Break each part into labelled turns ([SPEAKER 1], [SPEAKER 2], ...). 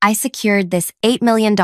[SPEAKER 1] I secured this $8 million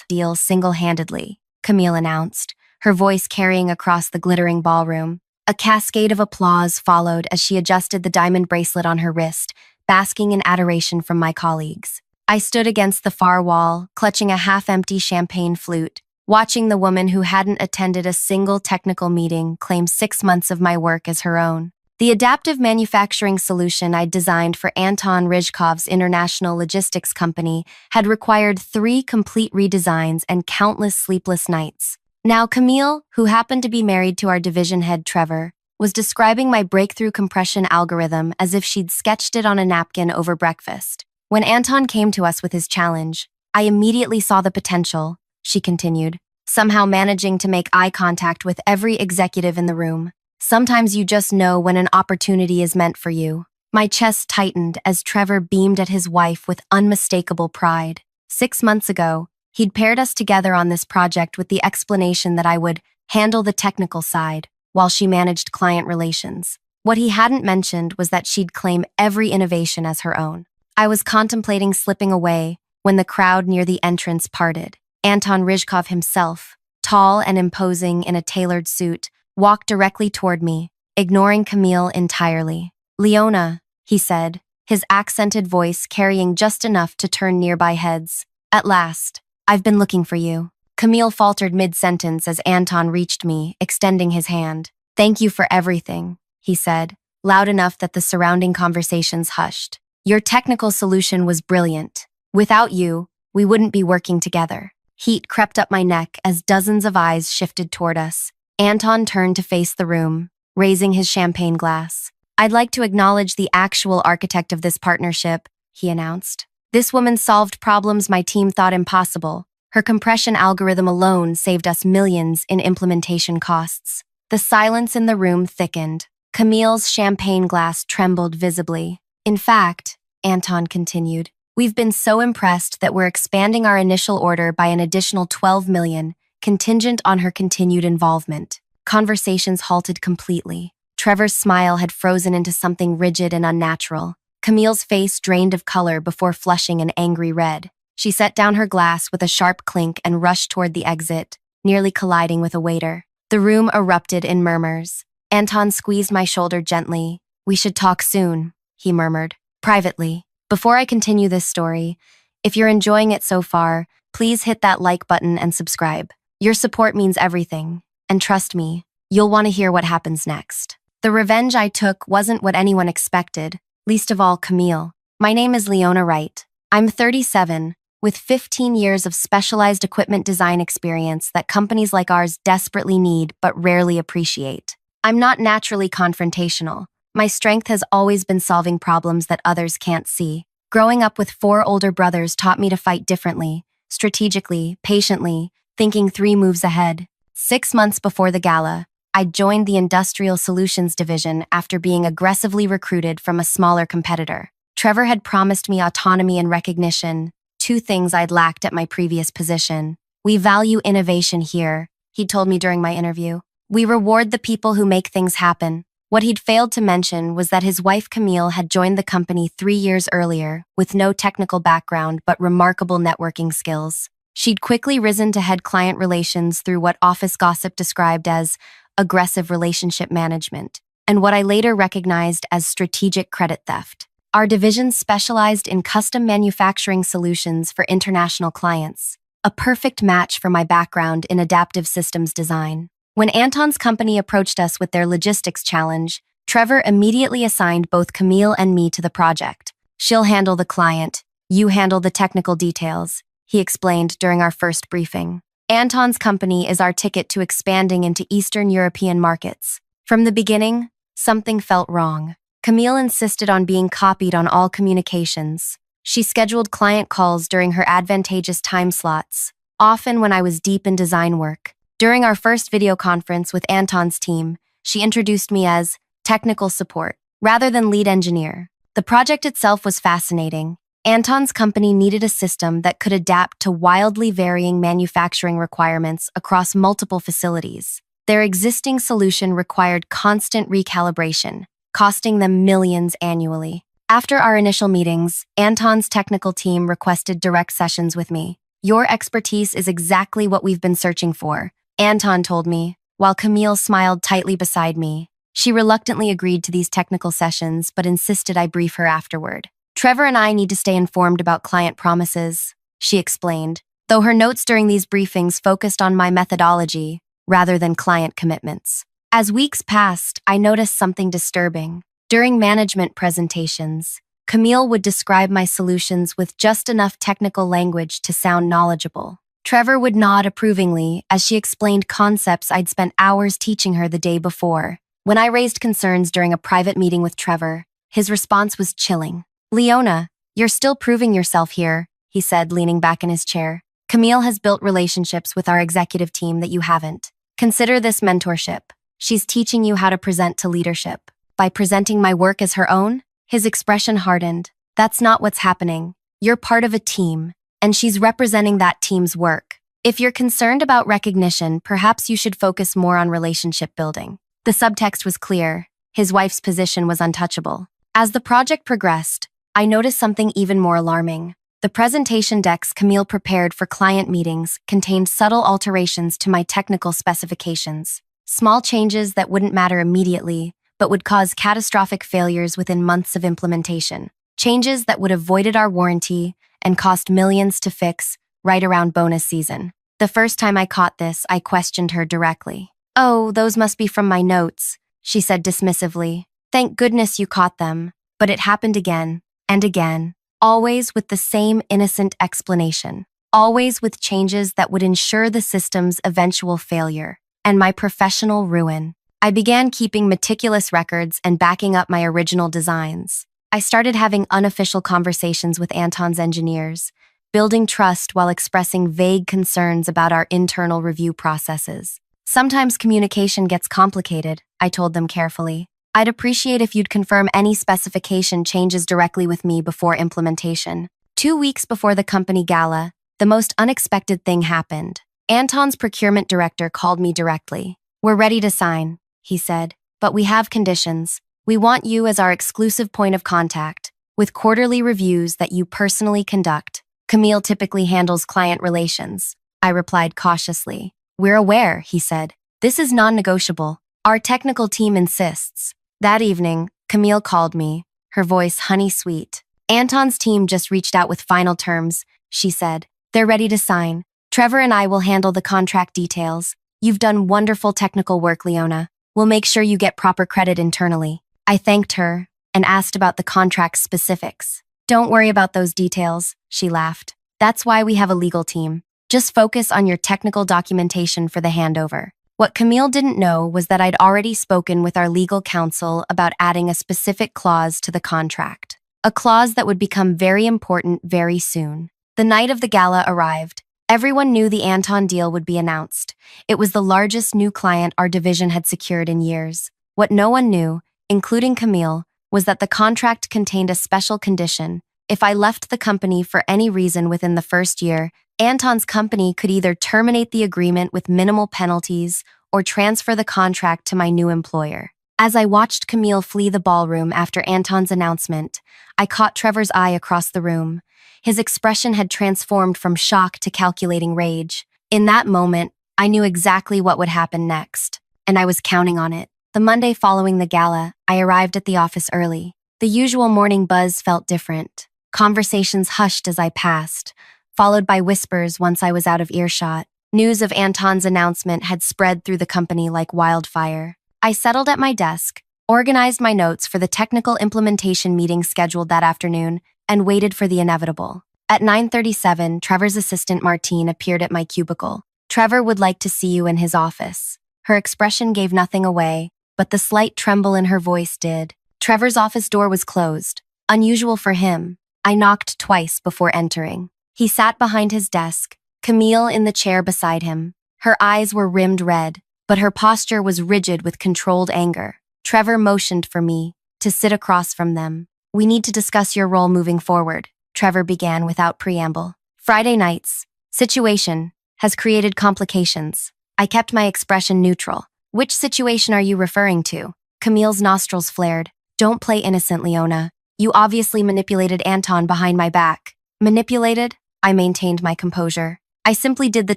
[SPEAKER 1] deal single-handedly, Camille announced, her voice carrying across the glittering ballroom. A cascade of applause followed as she adjusted the diamond bracelet on her wrist, basking in adoration from my colleagues. I stood against the far wall, clutching a half-empty champagne flute, watching the woman who hadn't attended a single technical meeting claim 6 months of my work as her own. The adaptive manufacturing solution I'd designed for Anton Ryzhkov's international logistics company had required 3 complete redesigns and countless sleepless nights. Now, Camille, who happened to be married to our division head Trevor, was describing my breakthrough compression algorithm as if she'd sketched it on a napkin over breakfast. When Anton came to us with his challenge, I immediately saw the potential, she continued, somehow managing to make eye contact with every executive in the room. Sometimes you just know when an opportunity is meant for you. My chest tightened as Trevor beamed at his wife with unmistakable pride. 6 months ago, he'd paired us together on this project with the explanation that I would handle the technical side while she managed client relations. What he hadn't mentioned was that she'd claim every innovation as her own. I was contemplating slipping away when the crowd near the entrance parted. Anton Ryzhkov himself, tall and imposing in a tailored suit, walked directly toward me, ignoring Camille entirely. "Leona," he said, his accented voice carrying just enough to turn nearby heads. "At last. I've been looking for you." Camille faltered mid-sentence as Anton reached me, extending his hand. "Thank you for everything," he said, loud enough that the surrounding conversations hushed. "Your technical solution was brilliant. Without you, we wouldn't be working together." Heat crept up my neck as dozens of eyes shifted toward us. Anton turned to face the room, raising his champagne glass. "I'd like to acknowledge the actual architect of this partnership," he announced. "This woman solved problems my team thought impossible. Her compression algorithm alone saved us millions in implementation costs." The silence in the room thickened. Camille's champagne glass trembled visibly. "In fact," Anton continued, "we've been so impressed that we're expanding our initial order by an additional 12 million, contingent on her continued involvement." Conversations halted completely. Trevor's smile had frozen into something rigid and unnatural. Camille's face drained of color before flushing an angry red. She set down her glass with a sharp clink and rushed toward the exit, nearly colliding with a waiter. The room erupted in murmurs. Anton squeezed my shoulder gently. "We should talk soon," he murmured, privately. "Before I continue this story, if you're enjoying it so far, please hit that like button and subscribe. Your support means everything, and trust me, you'll want to hear what happens next." The revenge I took wasn't what anyone expected, least of all Camille. My name is Leona Wright. I'm 37, with 15 years of specialized equipment design experience that companies like ours desperately need but rarely appreciate. I'm not naturally confrontational. My strength has always been solving problems that others can't see. Growing up with 4 older brothers taught me to fight differently, strategically, patiently, thinking 3 moves ahead. 6 months before the gala, I joined the Industrial Solutions division after being aggressively recruited from a smaller competitor. Trevor had promised me autonomy and recognition, 2 things I'd lacked at my previous position. "We value innovation here," he told me during my interview. "We reward the people who make things happen." What he'd failed to mention was that his wife Camille had joined the company 3 years earlier with no technical background but remarkable networking skills. She'd quickly risen to head client relations through what office gossip described as aggressive relationship management, and what I later recognized as strategic credit theft. Our division specialized in custom manufacturing solutions for international clients, a perfect match for my background in adaptive systems design. When Anton's company approached us with their logistics challenge, Trevor immediately assigned both Camille and me to the project. "She'll handle the client, you handle the technical details," he explained during our first briefing. Anton's company is our ticket to expanding into Eastern European markets. From the beginning, something felt wrong. Camille insisted on being copied on all communications. She scheduled client calls during her advantageous time slots, often when I was deep in design work. During our first video conference with Anton's team, she introduced me as technical support, rather than lead engineer. The project itself was fascinating. Anton's company needed a system that could adapt to wildly varying manufacturing requirements across multiple facilities. Their existing solution required constant recalibration, costing them millions annually. After our initial meetings, Anton's technical team requested direct sessions with me. Your expertise is exactly what we've been searching for, Anton told me, while Camille smiled tightly beside me. She reluctantly agreed to these technical sessions, but insisted I brief her afterward. Trevor and I need to stay informed about client promises, she explained, though her notes during these briefings focused on my methodology rather than client commitments. As weeks passed, I noticed something disturbing. During management presentations, Camille would describe my solutions with just enough technical language to sound knowledgeable. Trevor would nod approvingly as she explained concepts I'd spent hours teaching her the day before. When I raised concerns during a private meeting with Trevor, his response was chilling. "Leona, you're still proving yourself here," he said, leaning back in his chair. "Camille has built relationships with our executive team that you haven't. Consider this mentorship. She's teaching you how to present to leadership. By presenting my work as her own?" His expression hardened. "That's not what's happening. You're part of a team, and she's representing that team's work. If you're concerned about recognition, perhaps you should focus more on relationship building." The subtext was clear. His wife's position was untouchable. As the project progressed, I noticed something even more alarming. The presentation decks Camille prepared for client meetings contained subtle alterations to my technical specifications. Small changes that wouldn't matter immediately, but would cause catastrophic failures within months of implementation. Changes that would have voided our warranty and cost millions to fix right around bonus season. The first time I caught this, I questioned her directly. "Oh, those must be from my notes," she said dismissively. "Thank goodness you caught them." But it happened again and again, always with the same innocent explanation, always with changes that would ensure the system's eventual failure and my professional ruin. I began keeping meticulous records and backing up my original designs. I started having unofficial conversations with Anton's engineers, building trust while expressing vague concerns about our internal review processes. "Sometimes communication gets complicated," I told them carefully. "I'd appreciate if you'd confirm any specification changes directly with me before implementation." 2 weeks before the company gala, the most unexpected thing happened. Anton's procurement director called me directly. "We're ready to sign," he said, "but we have conditions. We want you as our exclusive point of contact, with quarterly reviews that you personally conduct." "Camille typically handles client relations," I replied cautiously. "We're aware," he said. "This is non-negotiable. Our technical team insists." That evening, Camille called me, her voice honey-sweet. "Anton's team just reached out with final terms," she said. "They're ready to sign. Trevor and I will handle the contract details. You've done wonderful technical work, Leona. We'll make sure you get proper credit internally." I thanked her and asked about the contract specifics. "Don't worry about those details," she laughed. "That's why we have a legal team. Just focus on your technical documentation for the handover." What Camille didn't know was that I'd already spoken with our legal counsel about adding a specific clause to the contract. A clause that would become very important very soon. The night of the gala arrived. Everyone knew the Anton deal would be announced. It was the largest new client our division had secured in years. What no one knew, including Camille, was that the contract contained a special condition. If I left the company for any reason within the first year, Anton's company could either terminate the agreement with minimal penalties or transfer the contract to my new employer. As I watched Camille flee the ballroom after Anton's announcement, I caught Trevor's eye across the room. His expression had transformed from shock to calculating rage. In that moment, I knew exactly what would happen next, and I was counting on it. The Monday following the gala, I arrived at the office early. The usual morning buzz felt different. Conversations hushed as I passed, followed by whispers once I was out of earshot. News of Anton's announcement had spread through the company like wildfire. I settled at my desk, organized my notes for the technical implementation meeting scheduled that afternoon, and waited for the inevitable. At 9:37, Trevor's assistant Martine appeared at my cubicle. "Trevor would like to see you in his office." Her expression gave nothing away, but the slight tremble in her voice did. Trevor's office door was closed, unusual for him. I knocked twice before entering. He sat behind his desk, Camille in the chair beside him. Her eyes were rimmed red, but her posture was rigid with controlled anger. Trevor motioned for me to sit across from them. "We need to discuss your role moving forward," Trevor began without preamble. "Friday night's situation has created complications." I kept my expression neutral. "Which situation are you referring to?" Camille's nostrils flared. "Don't play innocent, Leona. You obviously manipulated Anton behind my back. Manipulated? I maintained my composure. I simply did the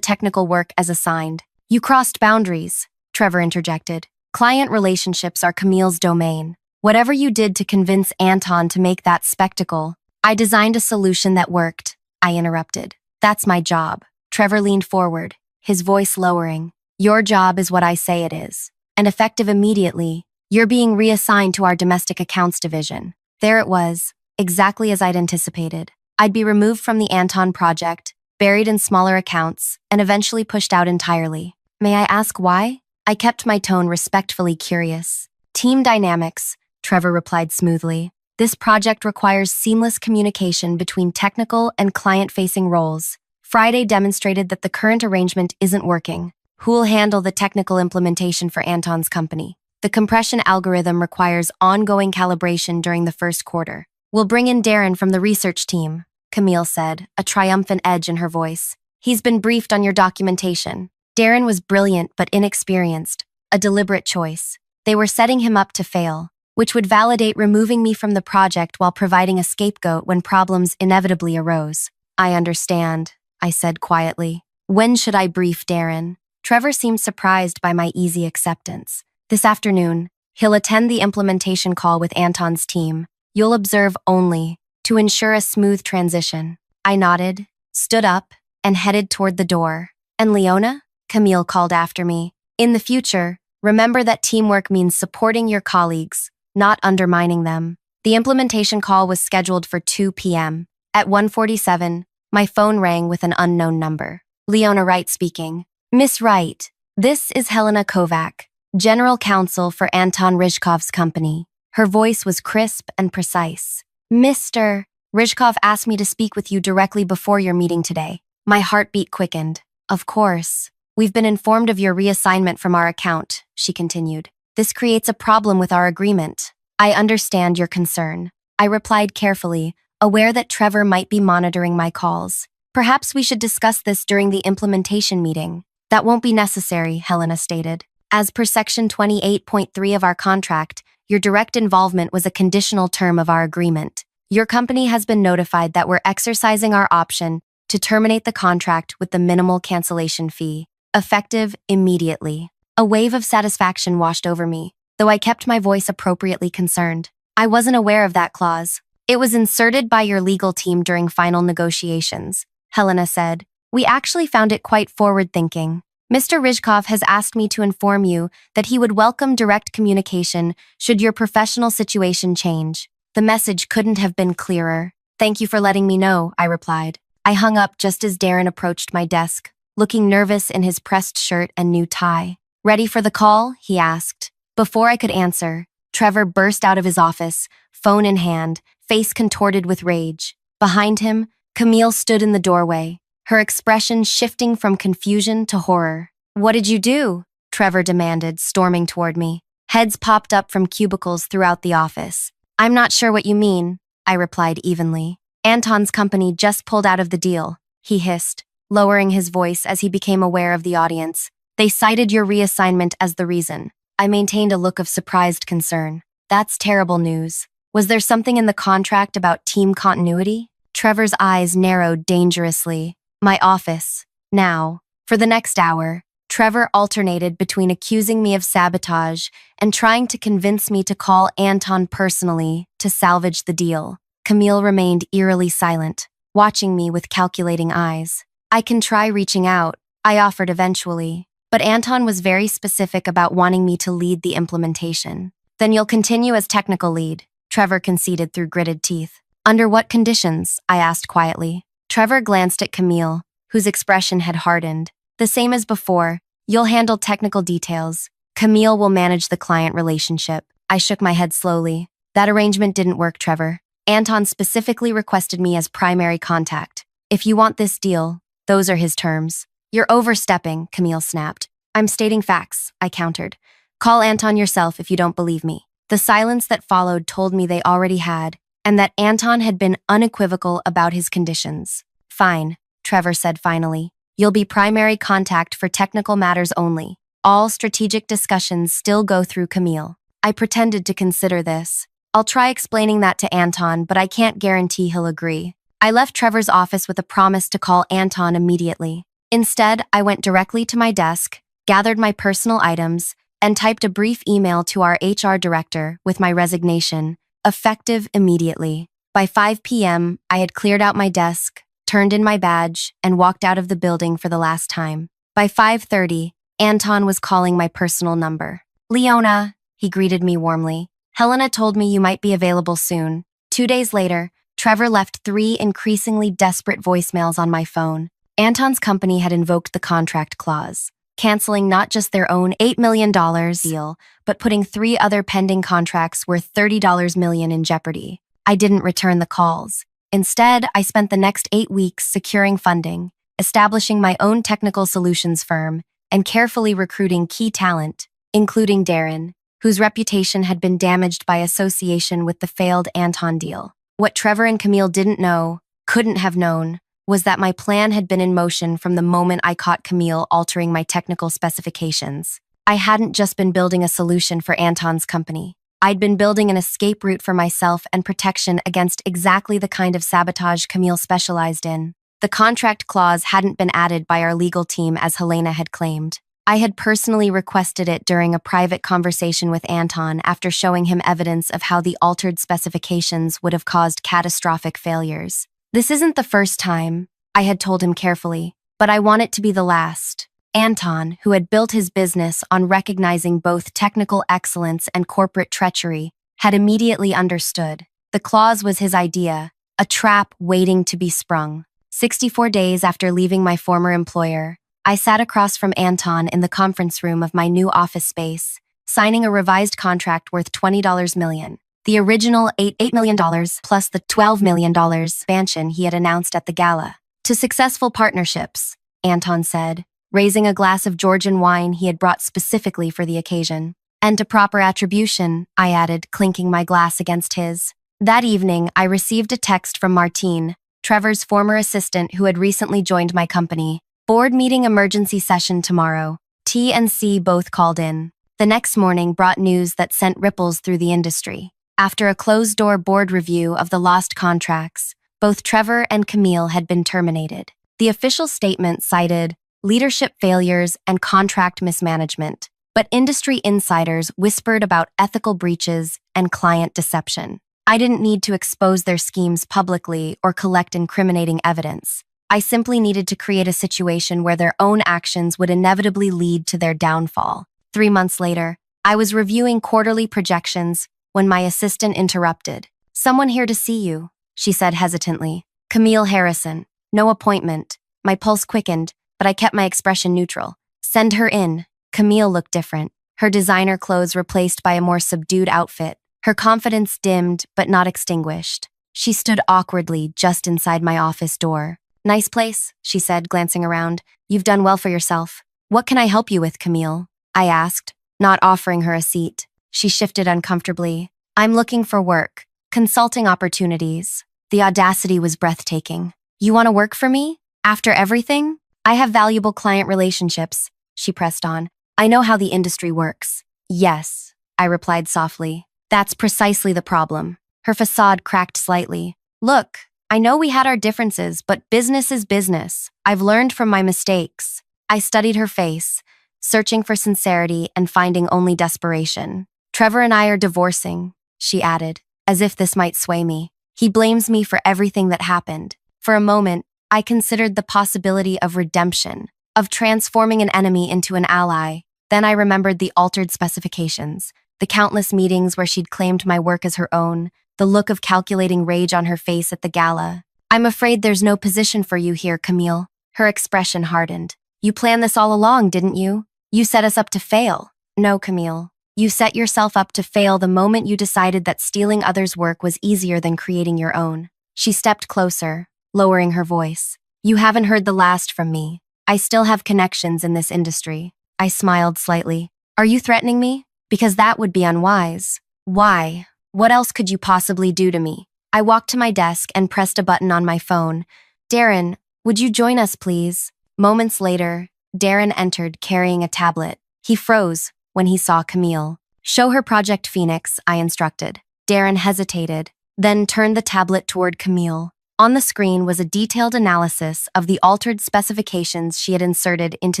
[SPEAKER 1] technical work as assigned. You crossed boundaries, Trevor interjected. Client relationships are Camille's domain. Whatever you did to convince Anton to make that spectacle, I designed a solution that worked, I interrupted. That's my job. Trevor leaned forward, his voice lowering. Your job is what I say it is. And effective immediately, you're being reassigned to our domestic accounts division. There it was, exactly as I'd anticipated. I'd be removed from the Anton project, buried in smaller accounts, and eventually pushed out entirely. May I ask why? I kept my tone respectfully curious. Team dynamics, Trevor replied smoothly. This project requires seamless communication between technical and client-facing roles. Friday demonstrated that the current arrangement isn't working. Who'll handle the technical implementation for Anton's company? The compression algorithm requires ongoing calibration during the first quarter. We'll bring in Darren from the research team, Camille said, a triumphant edge in her voice. He's been briefed on your documentation. Darren was brilliant but inexperienced, a deliberate choice. They were setting him up to fail, which would validate removing me from the project while providing a scapegoat when problems inevitably arose. I understand, I said quietly. When should I brief Darren? Trevor seemed surprised by my easy acceptance. This afternoon, he'll attend the implementation call with Anton's team. You'll observe only, to ensure a smooth transition. I nodded, stood up, and headed toward the door. And Leona? Camille called after me. In the future, remember that teamwork means supporting your colleagues, not undermining them. The implementation call was scheduled for 2 p.m. At 1:47, my phone rang with an unknown number. Leona Wright speaking. Miss Wright, this is Helena Kovac, General Counsel for Anton Rizhkov's company. Her voice was crisp and precise. Mr. Rizhkov asked me to speak with you directly before your meeting today. My heartbeat quickened. Of course. We've been informed of your reassignment from our account, she continued. This creates a problem with our agreement. I understand your concern. I replied carefully, aware that Trevor might be monitoring my calls. Perhaps we should discuss this during the implementation meeting. That won't be necessary, Helena stated. As per Section 28.3 of our contract, your direct involvement was a conditional term of our agreement. Your company has been notified that we're exercising our option to terminate the contract with the minimal cancellation fee, effective immediately. A wave of satisfaction washed over me, though I kept my voice appropriately concerned. I wasn't aware of that clause. It was inserted by your legal team during final negotiations, Helena said. We actually found it quite forward-thinking. Mr. Rizhkov has asked me to inform you that he would welcome direct communication should your professional situation change. The message couldn't have been clearer. Thank you for letting me know, I replied. I hung up just as Darren approached my desk, looking nervous in his pressed shirt and new tie. Ready for the call? He asked. Before I could answer, Trevor burst out of his office, phone in hand, face contorted with rage. Behind him, Camille stood in the doorway, her expression shifting from confusion to horror. What did you do? Trevor demanded, storming toward me. Heads popped up from cubicles throughout the office. I'm not sure what you mean, I replied evenly. Anton's company just pulled out of the deal, he hissed, lowering his voice as he became aware of the audience. They cited your reassignment as the reason. I maintained a look of surprised concern. That's terrible news. Was there something in the contract about team continuity? Trevor's eyes narrowed dangerously. My office. Now. For the next hour, Trevor alternated between accusing me of sabotage and trying to convince me to call Anton personally to salvage the deal. Camille remained eerily silent, watching me with calculating eyes. I can try reaching out, I offered eventually. But Anton was very specific about wanting me to lead the implementation. Then you'll continue as technical lead, Trevor conceded through gritted teeth. Under what conditions? I asked quietly. Trevor glanced at Camille, whose expression had hardened. The same as before, you'll handle technical details. Camille will manage the client relationship. I shook my head slowly. That arrangement didn't work, Trevor. Anton specifically requested me as primary contact. If you want this deal, those are his terms. You're overstepping, Camille snapped. I'm stating facts, I countered. Call Anton yourself if you don't believe me. The silence that followed told me they already had, and that Anton had been unequivocal about his conditions. Fine, Trevor said finally. You'll be primary contact for technical matters only. All strategic discussions still go through Camille. I pretended to consider this. I'll try explaining that to Anton, but I can't guarantee he'll agree. I left Trevor's office with a promise to call Anton immediately. Instead, I went directly to my desk, gathered my personal items, and typed a brief email to our HR director with my resignation, effective immediately. By 5 p.m., I had cleared out my desk, turned in my badge, and walked out of the building for the last time. By 5:30, Anton was calling my personal number. "Leona," he greeted me warmly. "Helena told me you might be available soon." 2 days later, Trevor left 3 increasingly desperate voicemails on my phone. Anton's company had invoked the contract clause, canceling not just their own $8 million deal, but putting 3 other pending contracts worth $30 million in jeopardy. I didn't return the calls. Instead, I spent the next 8 weeks securing funding, establishing my own technical solutions firm, and carefully recruiting key talent, including Darren, whose reputation had been damaged by association with the failed Anton deal. What Trevor and Camille didn't know, couldn't have known, was that my plan had been in motion from the moment I caught Camille altering my technical specifications. I hadn't just been building a solution for Anton's company. I'd been building an escape route for myself and protection against exactly the kind of sabotage Camille specialized in. The contract clause hadn't been added by our legal team as Helena had claimed. I had personally requested it during a private conversation with Anton after showing him evidence of how the altered specifications would have caused catastrophic failures. "This isn't the first time," I had told him carefully, "but I want it to be the last." Anton, who had built his business on recognizing both technical excellence and corporate treachery, had immediately understood. The clause was his idea, a trap waiting to be sprung. 64 days after leaving my former employer, I sat across from Anton in the conference room of my new office space, signing a revised contract worth $20 million. The original $8 million plus the $12 million expansion he had announced at the Gala. "To successful partnerships," Anton said, raising a glass of Georgian wine he had brought specifically for the occasion. "And to proper attribution," I added, clinking my glass against his. That evening, I received a text from Martine, Trevor's former assistant who had recently joined my company. "Board meeting emergency session tomorrow." T and C both called in. The next morning brought news that sent ripples through the industry. After a closed-door board review of the lost contracts, both Trevor and Camille had been terminated. The official statement cited leadership failures and contract mismanagement, but industry insiders whispered about ethical breaches and client deception. I didn't need to expose their schemes publicly or collect incriminating evidence. I simply needed to create a situation where their own actions would inevitably lead to their downfall. 3 months later, I was reviewing quarterly projections when my assistant interrupted. "Someone here to see you," she said hesitantly. "Camille Harrison. No appointment." My pulse quickened, but I kept my expression neutral. "Send her in." Camille looked different, her designer clothes replaced by a more subdued outfit. Her confidence dimmed, but not extinguished. She stood awkwardly just inside my office door. "Nice place," she said, glancing around. "You've done well for yourself." "What can I help you with, Camille?" I asked, not offering her a seat. She shifted uncomfortably. "I'm looking for work. Consulting opportunities." The audacity was breathtaking. "You want to work for me? After everything?" "I have valuable client relationships," she pressed on. "I know how the industry works." "Yes," I replied softly. "That's precisely the problem." Her facade cracked slightly. "Look, I know we had our differences, but business is business. I've learned from my mistakes." I studied her face, searching for sincerity and finding only desperation. "Trevor and I are divorcing," she added, as if this might sway me. "He blames me for everything that happened." For a moment, I considered the possibility of redemption, of transforming an enemy into an ally. Then I remembered the altered specifications, the countless meetings where she'd claimed my work as her own, the look of calculating rage on her face at the Gala. "I'm afraid there's no position for you here, Camille." Her expression hardened. "You planned this all along, didn't you? You set us up to fail." "No, Camille. You set yourself up to fail the moment you decided that stealing others' work was easier than creating your own." She stepped closer, lowering her voice. "You haven't heard the last from me. I still have connections in this industry." I smiled slightly. "Are you threatening me? Because that would be unwise." "Why? What else could you possibly do to me?" I walked to my desk and pressed a button on my phone. "Darren, would you join us, please?" Moments later, Darren entered carrying a tablet. He froze when he saw Camille. "Show her Project Phoenix," I instructed. Darren hesitated, then turned the tablet toward Camille. On the screen was a detailed analysis of the altered specifications she had inserted into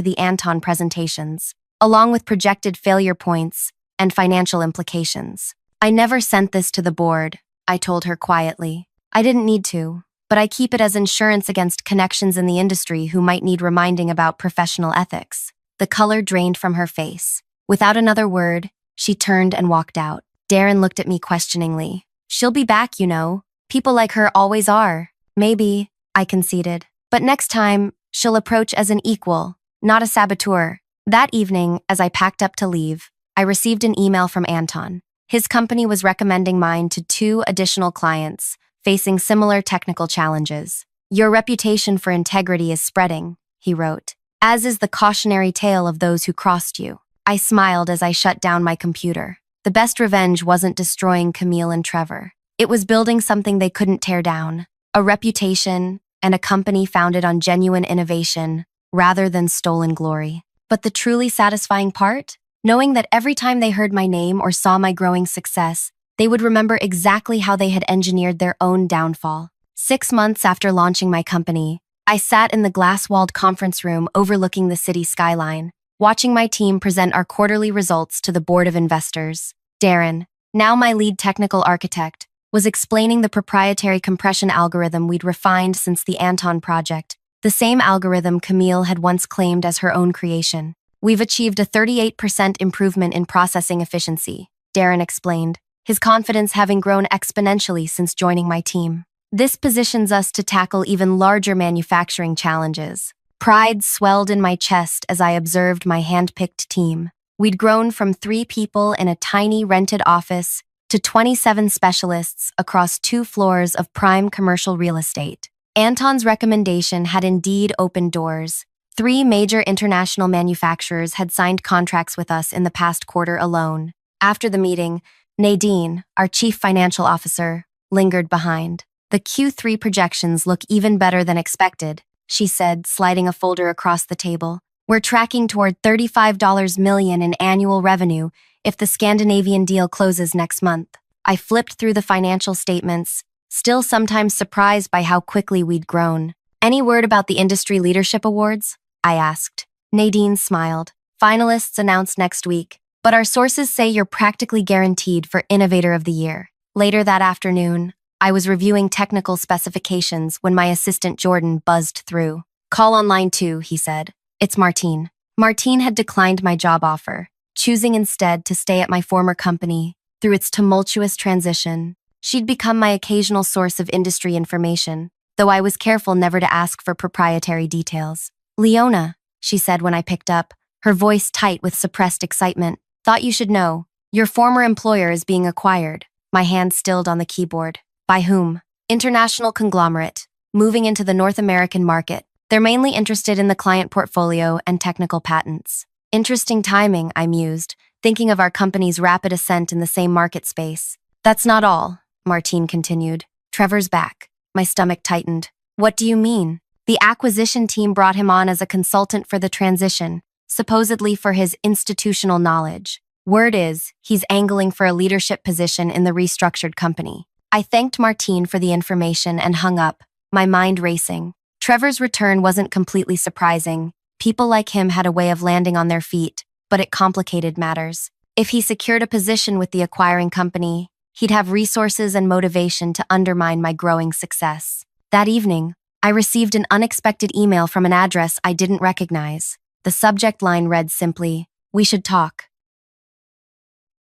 [SPEAKER 1] the Anton presentations, along with projected failure points and financial implications. I never sent this to the board, I told her quietly. I didn't need to, but I keep it as insurance against connections in the industry who might need reminding about professional ethics. The color drained from her face. Without another word, she turned and walked out. Darren looked at me questioningly. She'll be back, you know. People like her always are. Maybe, I conceded. But next time, she'll approach as an equal, not a saboteur. That evening, as I packed up to leave, I received an email from Anton. His company was recommending mine to 2 additional clients, facing similar technical challenges. Your reputation for integrity is spreading, he wrote, as is the cautionary tale of those who crossed you. I smiled as I shut down my computer. The best revenge wasn't destroying Camille and Trevor. It was building something they couldn't tear down, a reputation and a company founded on genuine innovation rather than stolen glory. But the truly satisfying part? Knowing that every time they heard my name or saw my growing success, they would remember exactly how they had engineered their own downfall. 6 months after launching my company, I sat in the glass-walled conference room overlooking the city skyline, watching my team present our quarterly results to the board of investors. Darren, now my lead technical architect, was explaining the proprietary compression algorithm we'd refined since the Anton project, the same algorithm Camille had once claimed as her own creation. We've achieved a 38% improvement in processing efficiency, Darren explained, his confidence having grown exponentially since joining my team. This positions us to tackle even larger manufacturing challenges. Pride swelled in my chest as I observed my hand-picked team. We'd grown from 3 people in a tiny rented office to 27 specialists across 2 floors of prime commercial real estate. Anton's recommendation had indeed opened doors. 3 major international manufacturers had signed contracts with us in the past quarter alone. After the meeting, Nadine, our chief financial officer, lingered behind. The Q3 projections look even better than expected, she said, sliding a folder across the table. We're tracking toward $35 million in annual revenue if the Scandinavian deal closes next month. I flipped through the financial statements, still sometimes surprised by how quickly we'd grown. Any word about the Industry Leadership Awards? I asked. Nadine smiled. Finalists announced next week, but our sources say you're practically guaranteed for Innovator of the Year. Later that afternoon, I was reviewing technical specifications when my assistant Jordan buzzed through. Call on line 2, he said. It's Martine. Martine had declined my job offer, choosing instead to stay at my former company. Through its tumultuous transition, she'd become my occasional source of industry information, though I was careful never to ask for proprietary details. Leona, she said when I picked up, her voice tight with suppressed excitement. Thought you should know. Your former employer is being acquired. My hand stilled on the keyboard. By whom? International conglomerate, moving into the North American market. They're mainly interested in the client portfolio and technical patents. Interesting timing, I mused, thinking of our company's rapid ascent in the same market space. That's not all, Martine continued. Trevor's back. My stomach tightened. What do you mean? The acquisition team brought him on as a consultant for the transition, supposedly for his institutional knowledge. Word is, he's angling for a leadership position in the restructured company. I thanked Martine for the information and hung up, my mind racing. Trevor's return wasn't completely surprising. People like him had a way of landing on their feet, but it complicated matters. If he secured a position with the acquiring company, he'd have resources and motivation to undermine my growing success. That evening, I received an unexpected email from an address I didn't recognize. The subject line read simply, "We should talk."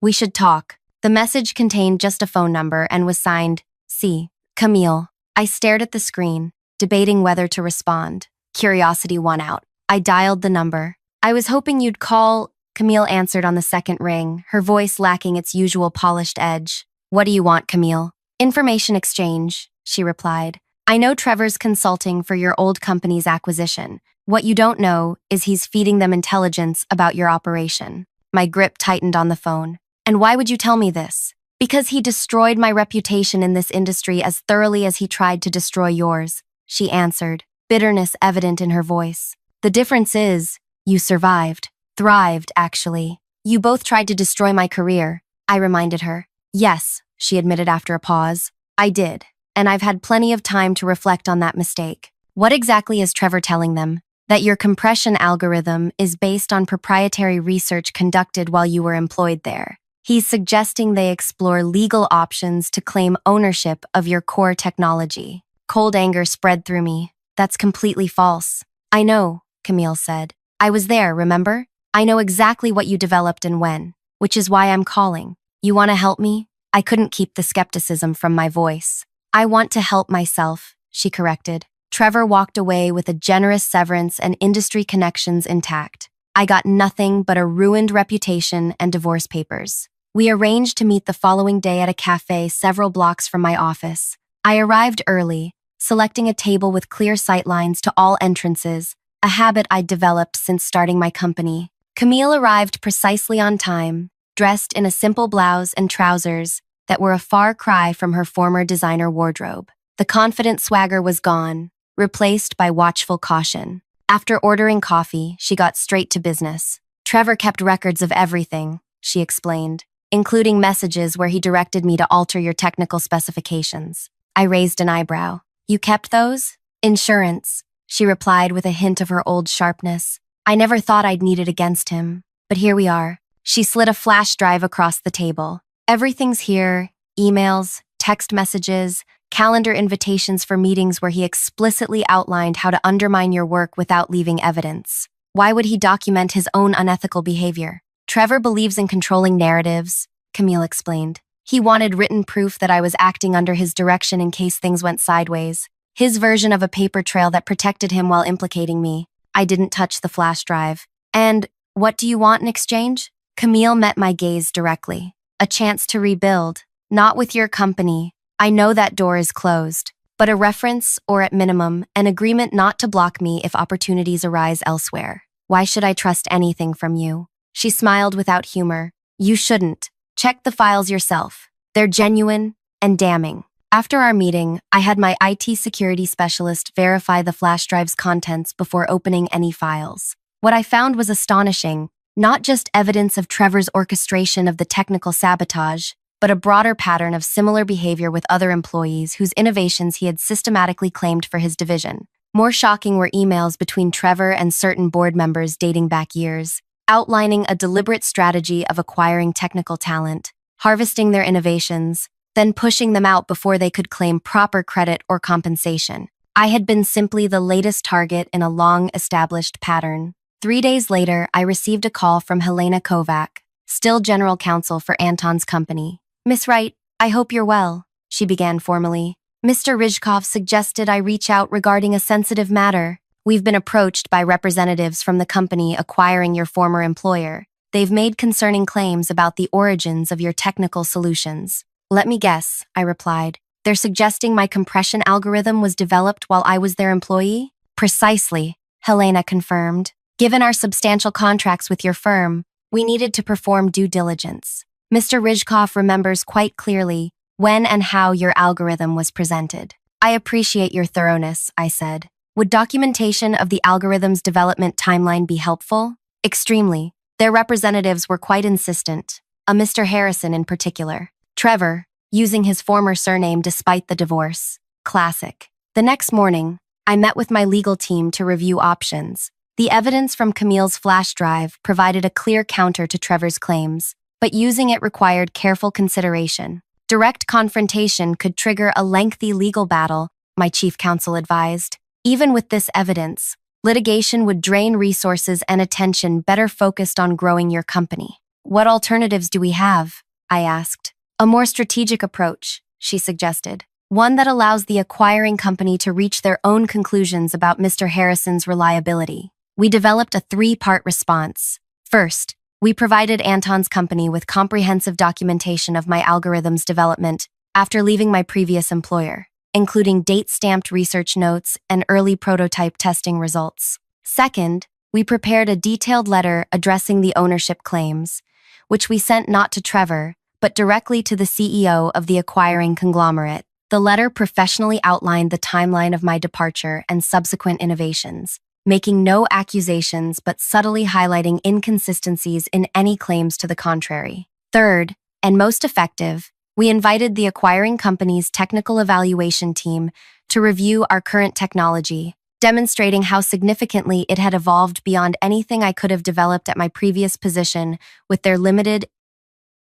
[SPEAKER 1] We should talk. The message contained just a phone number and was signed, C. Camille. I stared at the screen, debating whether to respond. Curiosity won out. I dialed the number. I was hoping you'd call, Camille answered on the second ring, her voice lacking its usual polished edge. What do you want, Camille? Information exchange, she replied. I know Trevor's consulting for your old company's acquisition. What you don't know is he's feeding them intelligence about your operation. My grip tightened on the phone. And why would you tell me this? Because he destroyed my reputation in this industry as thoroughly as he tried to destroy yours, she answered, bitterness evident in her voice. The difference is, you survived. Thrived, actually. You both tried to destroy my career, I reminded her. Yes, she admitted after a pause. I did, and I've had plenty of time to reflect on that mistake. What exactly is Trevor telling them? That your compression algorithm is based on proprietary research conducted while you were employed there. He's suggesting they explore legal options to claim ownership of your core technology. Cold anger spread through me. That's completely false. I know, Camille said. I was there, remember? I know exactly what you developed and when, which is why I'm calling. You want to help me? I couldn't keep the skepticism from my voice. I want to help myself, she corrected. Trevor walked away with a generous severance and industry connections intact. I got nothing but a ruined reputation and divorce papers. We arranged to meet the following day at a cafe several blocks from my office. I arrived early, selecting a table with clear sightlines to all entrances, a habit I'd developed since starting my company. Camille arrived precisely on time, dressed in a simple blouse and trousers that were a far cry from her former designer wardrobe. The confident swagger was gone, replaced by watchful caution. After ordering coffee, she got straight to business. Trevor kept records of everything, she explained, including messages where he directed me to alter your technical specifications. I raised an eyebrow. You kept those? Insurance, she replied with a hint of her old sharpness. I never thought I'd need it against him, but here we are. She slid a flash drive across the table. Everything's here, emails, text messages, calendar invitations for meetings where he explicitly outlined how to undermine your work without leaving evidence. Why would he document his own unethical behavior? Trevor believes in controlling narratives, Camille explained. He wanted written proof that I was acting under his direction in case things went sideways. His version of a paper trail that protected him while implicating me. I didn't touch the flash drive. And what do you want in exchange? Camille met my gaze directly. A chance to rebuild. Not with your company. I know that door is closed. But a reference, or at minimum, an agreement not to block me if opportunities arise elsewhere. Why should I trust anything from you? She smiled without humor. You shouldn't. Check the files yourself. They're genuine and damning. After our meeting, I had my IT security specialist verify the flash drive's contents before opening any files. What I found was astonishing, not just evidence of Trevor's orchestration of the technical sabotage, but a broader pattern of similar behavior with other employees whose innovations he had systematically claimed for his division. More shocking were emails between Trevor and certain board members dating back years, outlining a deliberate strategy of acquiring technical talent, harvesting their innovations, then pushing them out before they could claim proper credit or compensation. I had been simply the latest target in a long-established pattern. 3 days later, I received a call from Helena Kovac, still general counsel for Anton's company. Miss Wright, I hope you're well, she began formally. Mr. Rizhkov suggested I reach out regarding a sensitive matter. We've been approached by representatives from the company acquiring your former employer. They've made concerning claims about the origins of your technical solutions. Let me guess, I replied. They're suggesting my compression algorithm was developed while I was their employee? Precisely, Helena confirmed. Given our substantial contracts with your firm, we needed to perform due diligence. Mr. Rizhkov remembers quite clearly when and how your algorithm was presented. I appreciate your thoroughness, I said. Would documentation of the algorithm's development timeline be helpful? Extremely. Their representatives were quite insistent, a Mr. Harrison in particular. Trevor, using his former surname despite the divorce. Classic. The next morning, I met with my legal team to review options. The evidence from Camille's flash drive provided a clear counter to Trevor's claims, but using it required careful consideration. Direct confrontation could trigger a lengthy legal battle, my chief counsel advised. Even with this evidence, litigation would drain resources and attention better focused on growing your company. What alternatives do we have? I asked. A more strategic approach, she suggested. One that allows the acquiring company to reach their own conclusions about Mr. Harrison's reliability. We developed a 3-part response. First, we provided Anton's company with comprehensive documentation of my algorithm's development after leaving my previous employer, including date-stamped research notes and early prototype testing results. Second, we prepared a detailed letter addressing the ownership claims, which we sent not to Trevor, but directly to the CEO of the acquiring conglomerate. The letter professionally outlined the timeline of my departure and subsequent innovations, making no accusations but subtly highlighting inconsistencies in any claims to the contrary. Third, and most effective, We invited the acquiring company's technical evaluation team to review our current technology, demonstrating how significantly it had evolved beyond anything I could have developed at my previous position with their limited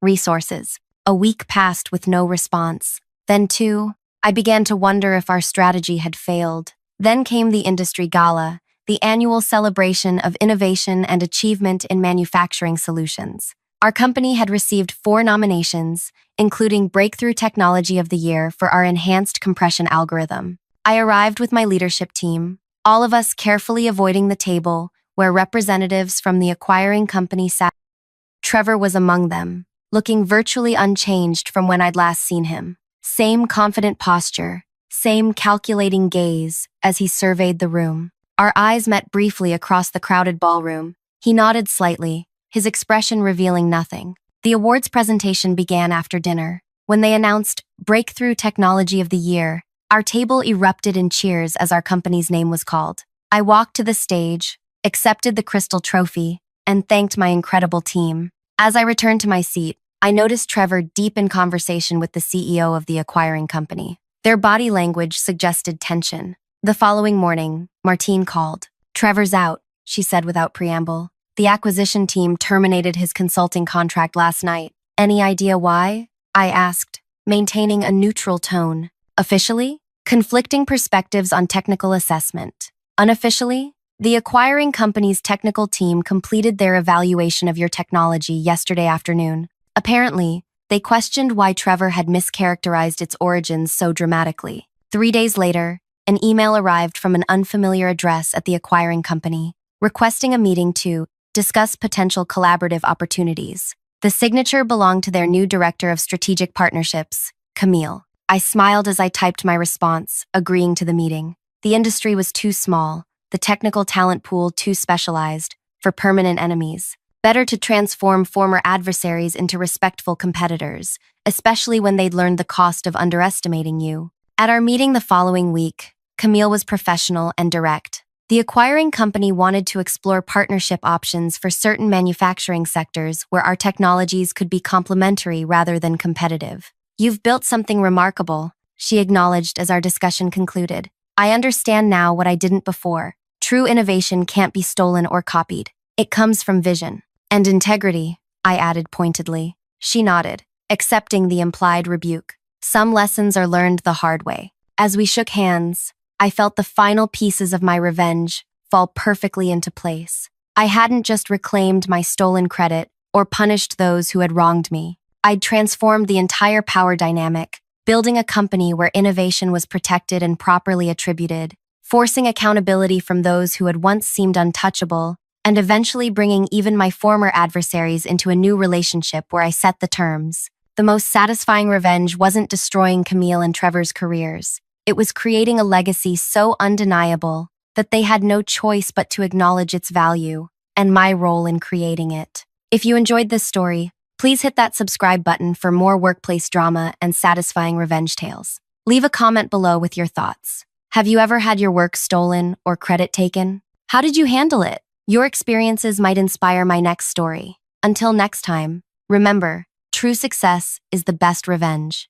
[SPEAKER 1] resources. A week passed with no response. Then, too, I began to wonder if our strategy had failed. Then came the industry gala, the annual celebration of innovation and achievement in manufacturing solutions. Our company had received 4 nominations, including Breakthrough Technology of the Year for our enhanced compression algorithm. I arrived with my leadership team, all of us carefully avoiding the table where representatives from the acquiring company sat. Trevor was among them, looking virtually unchanged from when I'd last seen him. Same confident posture, same calculating gaze as he surveyed the room. Our eyes met briefly across the crowded ballroom. He nodded slightly, his expression revealing nothing. The awards presentation began after dinner. When they announced Breakthrough Technology of the Year, our table erupted in cheers as our company's name was called. I walked to the stage, accepted the crystal trophy, and thanked my incredible team. As I returned to my seat, I noticed Trevor deep in conversation with the CEO of the acquiring company. Their body language suggested tension. The following morning, Martine called. "Trevor's out," she said without preamble. "The acquisition team terminated his consulting contract last night. Any idea why?" I asked, maintaining a neutral tone. Officially, conflicting perspectives on technical assessment. Unofficially, the acquiring company's technical team completed their evaluation of your technology yesterday afternoon. Apparently, they questioned why Trevor had mischaracterized its origins so dramatically. 3 days later, an email arrived from an unfamiliar address at the acquiring company, requesting a meeting to discuss potential collaborative opportunities. The signature belonged to their new director of strategic partnerships, Camille. I smiled as I typed my response, agreeing to the meeting. The industry was too small, the technical talent pool too specialized, for permanent enemies. Better to transform former adversaries into respectful competitors, especially when they'd learned the cost of underestimating you. At our meeting the following week, Camille was professional and direct. The acquiring company wanted to explore partnership options for certain manufacturing sectors where our technologies could be complementary rather than competitive. "You've built something remarkable," she acknowledged as our discussion concluded. "I understand now what I didn't before. True innovation can't be stolen or copied. It comes from vision. And integrity," I added pointedly. She nodded, accepting the implied rebuke. Some lessons are learned the hard way. As we shook hands, I felt the final pieces of my revenge fall perfectly into place. I hadn't just reclaimed my stolen credit or punished those who had wronged me. I'd transformed the entire power dynamic, building a company where innovation was protected and properly attributed, forcing accountability from those who had once seemed untouchable, and eventually bringing even my former adversaries into a new relationship where I set the terms. The most satisfying revenge wasn't destroying Camille and Trevor's careers. It was creating a legacy so undeniable that they had no choice but to acknowledge its value and my role in creating it. If you enjoyed this story, please hit that subscribe button for more workplace drama and satisfying revenge tales. Leave a comment below with your thoughts. Have you ever had your work stolen or credit taken? How did you handle it? Your experiences might inspire my next story. Until next time, remember, true success is the best revenge.